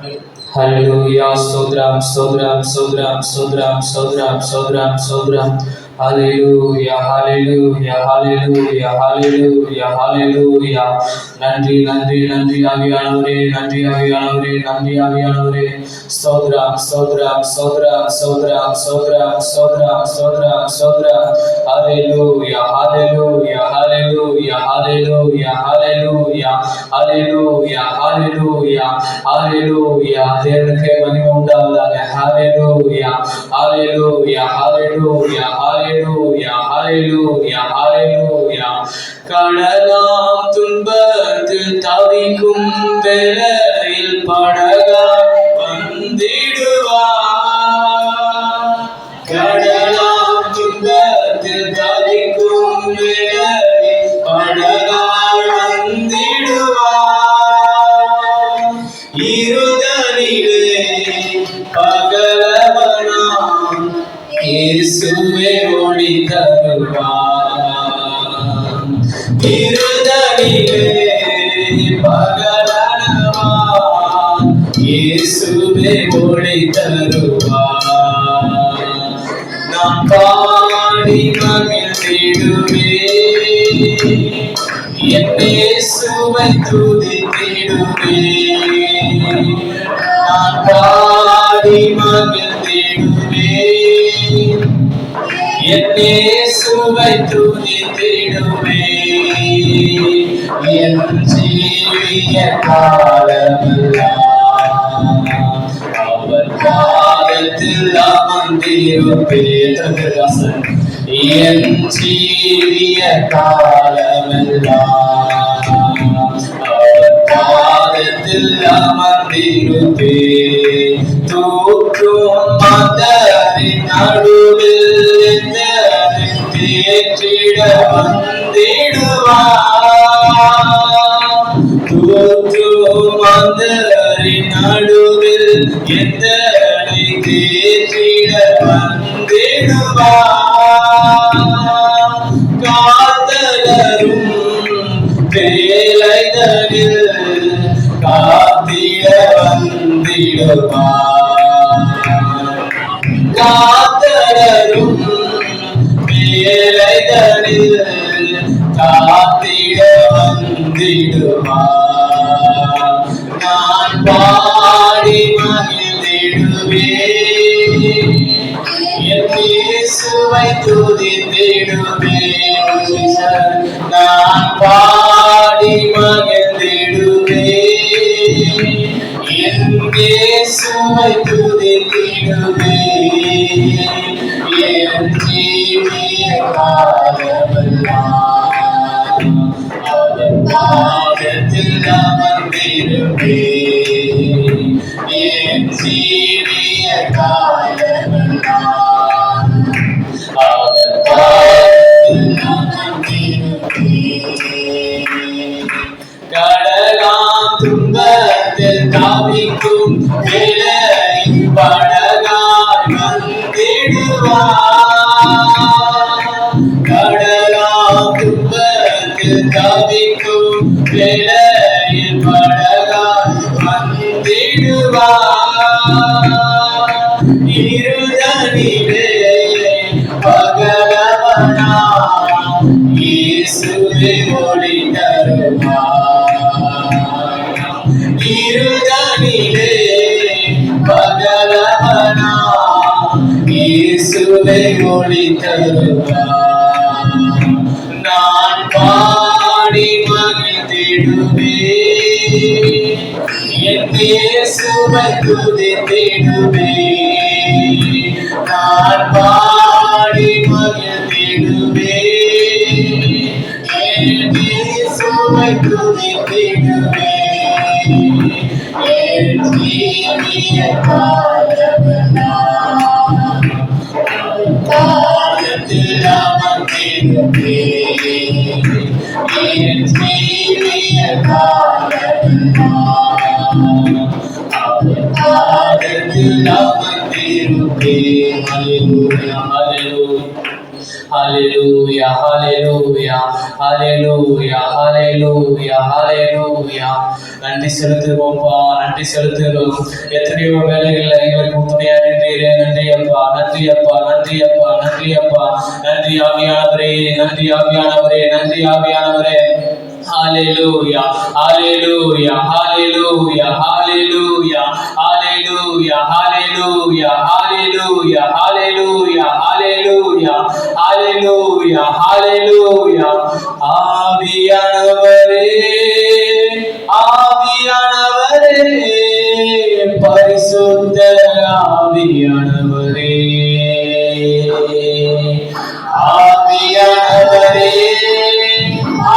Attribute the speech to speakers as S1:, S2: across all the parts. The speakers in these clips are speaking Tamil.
S1: Hallelujah, Sodram, Sodram, Sodram, Sodram, Sodram, Sodram, Sodram. Hallelujah, Hallelujah, Hallelujah, Hallelujah, Hallelujah. நன்றி நன்றி நன்றி ஆவியானவரே, நன்றி ஆவியானவரே, நன்றி ஆவியானவரே. ஸ்தோத்ரம் ஸ்தோத்ரம் ஸ்தோத்ரம் ஸ்தோத்ரம் ஸ்தோத்ரம் ஸ்தோத்ரம் ஸ்தோத்ரம் ஸ்தோத்ரம். Hallelujah, Hallelujah, Hallelujah, Hallelujah, Hallelujah, Hallelujah, Hallelujah, Hallelujah. தேவனுக்கே மகிமை உண்டாவதாக. Hallelujah, Hallelujah, Hallelujah, Hallelujah, Hallelujah, Hallelujah. கடலாம் துன்பத்தில் தவிக்கும் வேளையில் படகாய் வந்திடுவார். கடலாம் துன்பத்தில் தவிக்கும் வேளையில் படகாய் வந்திடுவார். இருதலிலே பகலவனாம் இயேசுவே ஒளி தருவார். இருதலிலே பகலவனாம் இயேசுவே ஒளி தருவார். நாம் பாடி மகிழ்ந்திடுவேன், என் இயேசுவை துதித்திடுவேன். நான் பாடி மகிழ்ந்திடுவேன், என் இயேசுவை துதித்திடுவேன். என் ஜீவிய காலமெல்லாம் அவர் பாதத்தில் அமர்ந்திருப்பேன். என் ஜீவிய காலமெல்லாம் அவர் பாதத்தில் அமர்ந்திருப்பேன். தூற்றும் மதரின் நடுவில் தேற்றிட வந்திடுவார். தூற்றும் மதரின் நடுவில் எந்தனை தேற்றிட வந்திடுவார். காதலரும் வேலைதனில் காத்திட வந்திடுவார். காதலரும் வேலைதனில் காத்திட வந்திடுவார். நான் பாடி மகிழ்ந்திடுவேன், என் இயேசுவை துதித்திடுவேன். நான் பாடி மகிழ்ந்திடுவேன், என் இயேசுவை துதித்திடுவேன். என் ஜீவிய காலமெல்லாம் அவர் பாதத்தில் அமர்ந்திருப்பேன். என் ஜீவிய காலமெல்லாம் அவர் பாதத்தில் அமர்ந்திருப்பேன். கடலாம் துன்பத்தில் தவிக்கும் வேளையில் படகாய் வந்திடுவார். கடலாம் துன்பத்தில் தவிக்கும் வேளையில் படகாய் வந்திடுவார். இருதலிலே பகலவனாம் இயேசுவே ஒளி தருவார். இருதலிலே பகலவனாம் இயேசுவே ஒளி தருவார். நான் பாடி மகிழ்ந்திடுவேன், என் இயேசுவை துதித்திடுவேன். நான் பாடி மகிழ்ந்திடுவேன், என் இயேசுவை துதித்திடுவேன். என் ஜீவிய காலமெல்லாம் பாதத்தில் அமர்ந்திருப்பேன். என் ஜீவிய காலமெல்லாம் அவர் பாதத்தில் அமர்ந்திருப்பேன். Hallelujah, hallelujah.
S2: ஹalleluya ஹalleluya ஹalleluya ஹalleluya ஹalleluya. நன்றி செலுத்துகிறோம்ப்பா, நன்றி செலுத்துகிறோம். எத்தனையோ வேலைகளில் எங்களுக்கு துணையா நின்றீரே. நன்றி அப்பா, நன்றி அப்பா, நன்றி அப்பா, நன்றி அப்பா. நன்றி ஆவியானவரே, நன்றி ஆவியானவரே, நன்றி ஆவியானவரே. Hallelujah, hallelujah, hallelujah, hallelujah, hallelujah, hallelujah, hallelujah, hallelujah, hallelujah, hallelujah, hallelujah. ஆவியானவரே, ஆவியானவரே, பரிசுத்த ஆவியானவரே, ஆவியானவரே,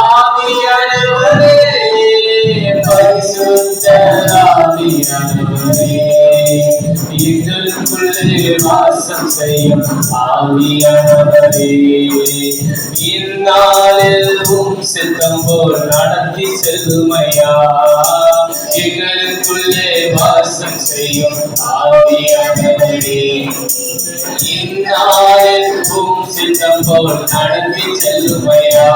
S2: ஆவியானவரே, பரிசுத்த ஆவியானவரே, எங்களுக்குள்ளே வாசம் செய்யும் ஆவியானவரே, இந்நாளில் சித்தம் போல் நடத்தி செல்லுமையா. எங்களுக்குள்ளே வாசம் செய்யும் ஆவியானவரே, இந்நாளில் சித்தம் போல் நடத்தி செல்லுமையா.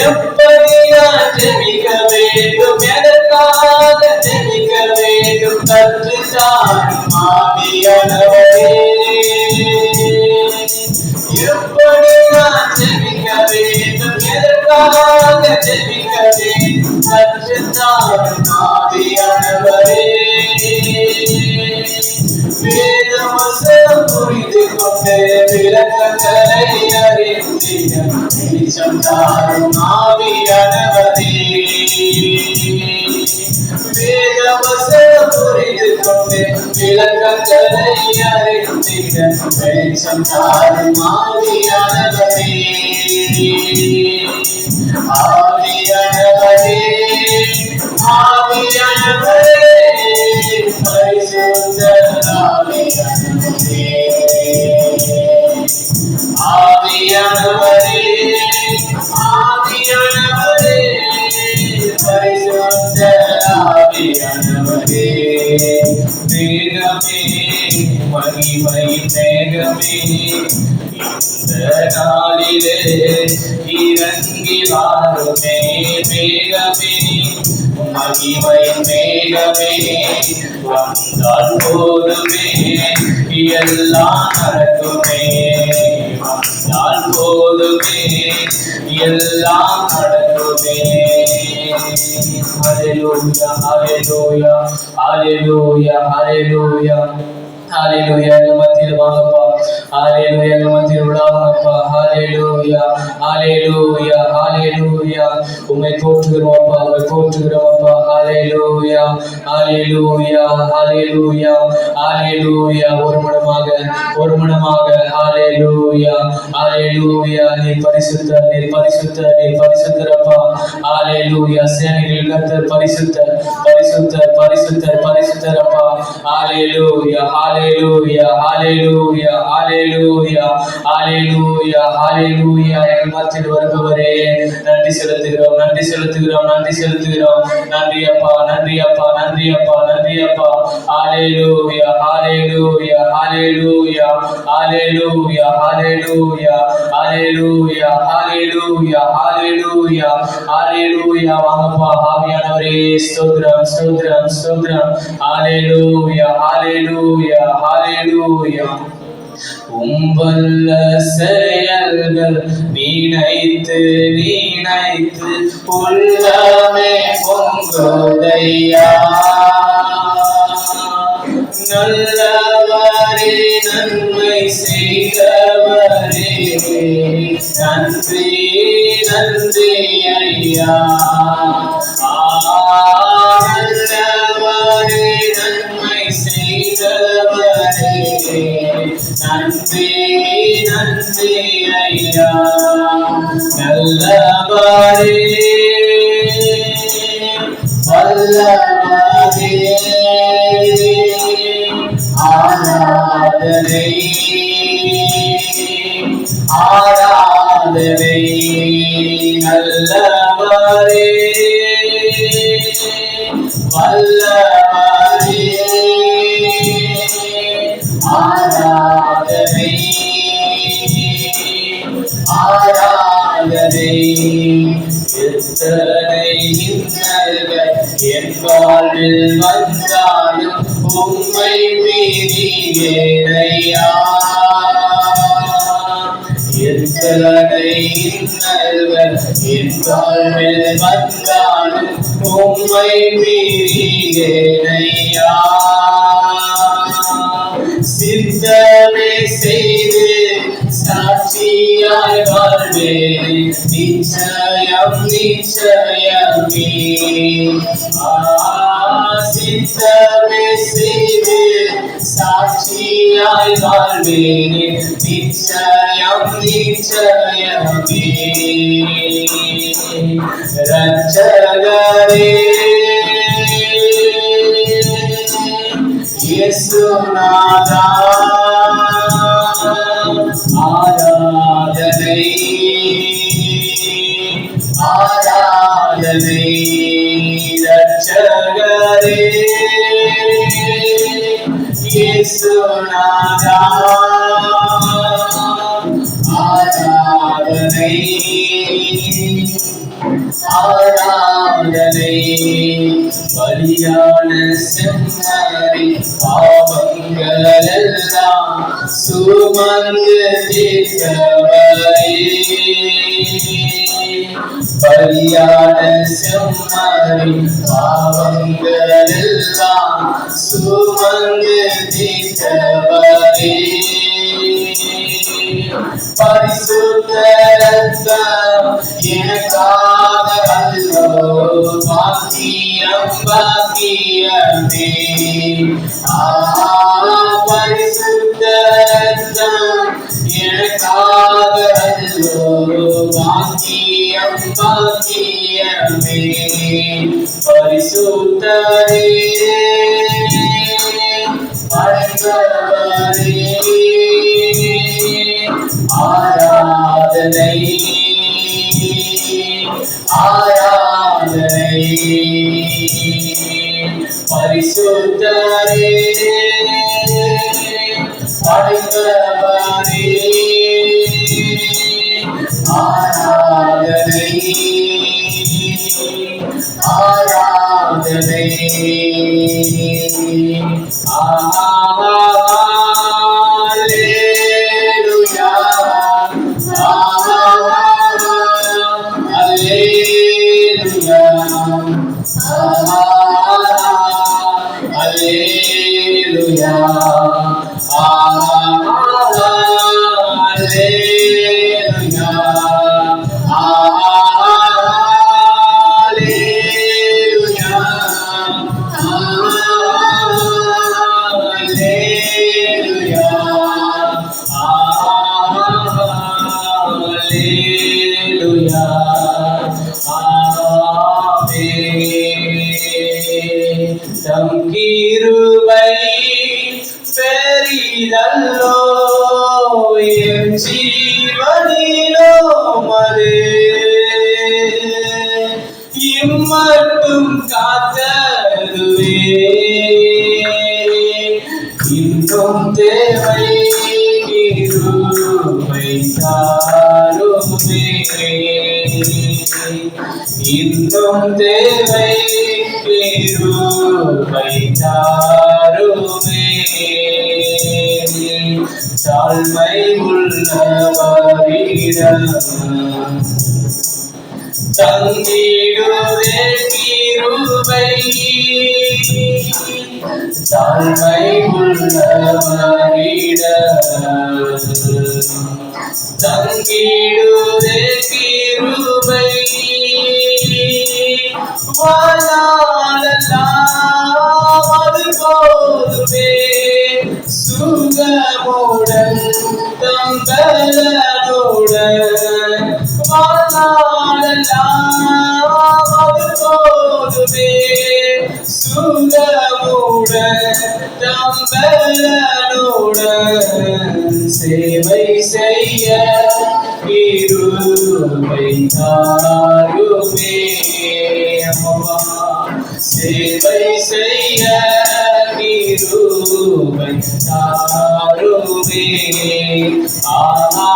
S2: எப்படி நான் ஜெபிக்க வேண்டும், எதற்காக ஜெபிக்க வேண்டும், கற்றுத்தான் ஆவியானவரே. எப்படி நான் ஜெபிக்க வேண்டும், எதற்காக ஜெபிக்க வேண்டும், கற்றுத்தான் ஆவியானவரே. வேத வசனம் புரிந்து கொண்டு விளக்கங்களை அறிந்திட வெளிச்சம் தாரும் ஆவியானவரே. வேத வசனம் புரிந்து கொண்டு விளக்கங்களை அறிந்திட வெளிச்சம் தாரும் ஆவியானவரே. ஆவியானவரே, ஆவியானவரே, பரிசுத்த ஆவியானவரே, ஆவியானவரே, ஆவியானவரே, பரிசுத்த ஆவியானவரே. மேகமே, மகிமை மேகமே, இந்த நாளிலே இறங்கி வாருமே. மேகமே, மகிமை மேகமே, வந்தால் போதுமே, எல்லாம் நடக்குமே. வந்தால் போதுமே, எல்லாம் நடக்குமே. ஹalleluya ஹalleluya ஹalleluya ஹalleluya ஹalleluya. எங்கள் மத்தியில் வாங்கப்பா, ஹalleluya. எங்கள் மத்தியில் விடாமப்பா, ஹalleluya ஹalleluya ஹalleluya. உம்மை போற்றுகிறோம்ப்பா, உம்மை போற்றுகிறோம்ப்பா, ஹalleluya ஹalleluya ஹalleluya ஹalleluya. ஒரு மனமாக ஹalleluya ஹalleluya. நீர் பரிசுத்தர், நீர் பரிசுத்தர், நீர் பரிசுத்தரப்பா, ஹalleluya. சேனைகளின் கர்த்தர் பரிசுத்தர், பரிசுத்தர், பரிசுத்தர், பரிசுத்தரப்பா, ஹalleluya ஹalleluya ஹalleluya ஹalleluya ஹalleluya ஹalleluya. எங்கள் மத்தியில் வருபவரே நன்றி செலுத்துகிறோம், நன்றி செலுத்துகிறோம், நன்றி செலுத்துகிறோம். நன்றி அப்பா, நன்றி அப்பா, நன்றி அப்பா, நன்றி அப்பா. ஹalleluya ஹalleluya ஹalleluya ஹalleluya ஹalleluya ஹalleluya ஹalleluya ஹalleluya ஹalleluya. வாங்கப்பா ஆவியானவரே, ஸ்தோத்திரம் ஸ்தோத்திரம் ஸ்தோத்திரம். ஹalleluya ஹalleluya ஹalleluya. உம்பல்ல செயல்கள் நினைத்து நினைத்து உள்ளமே பொங்குதையா. நல்லவரே, நன்மை செய்தவரே, நன்றி நன்றி ஐயா. நல்லவரே, நன்மை செய்தவரே, நன்றி நன்றி ஐயா. நல்லவரே, வல்லவரே, ஆராதனை ஆராதனை. நல்லவரே, வல்லவரே, ஆராதனை வாழ்வில் வந்தாலும் உம்மை மீறியேனையா. எத்தனை இன்னல்கள் என் வாழ்வில் வந்தாலும் உம்மை மீறியேனையா. சித்தமே செய்து சாட்சியாய் வாழ்வேன் நிச்சயம் நிச்சயமே. சித்தமே செய்து சாட்சியாய் வாழ்வேன் நிச்சயம் நிச்சயமே. ரட்சகரே இயேசுநாதா ஆராதனை ஆராதனை. ரட்சகரே இயேசுநாதா ஆராதனை ஆராதனை. பலியான செம்மறி பாவங்களெல்லாம் சுமந்து தீர்த்தவரே. பலியான செம்மறி பாவங்களெல்லாம் சுமந்து தீர்த்தவரே. பரிசுத்த ரத்தம் எனக்காக அல்லோ பாக்கியம் பாக்கியமே. பரிசுத்த ரத்தம் எனக்காக அல்லோ பாக்கியம் பாக்கியமே. பரிசுத்தரே படைத்தவரே ஆராதனை ஆராதனை. பரிசுத்தரே படைத்தவரே ஆராதனை ஆராதனை. தம் கிருபை பெரிதல்லோ என் ஜீவனிலோ மது. இம்மட்டும் காத்ததுவே இன்னும் தேவை கிருபை தாருமே. இன்னும் தேவை கிருபை தாருமே. தாழ்மை உள்ளவரிடம் தந்திடுவே கிருபை. தாழ்மை உள்ளவரிடம் தங்கிடுவே கிருபை. வாழலாம் அது போதுமே சுகமுடன் தம்பலனுடன். வாழலாம் அது போதுமே சுகமுடன் தம்பலனுடன். சேவை செய்ய கிருபை தாருமே. சேவை செய்ய கிருபை தாருமே. ஆஹா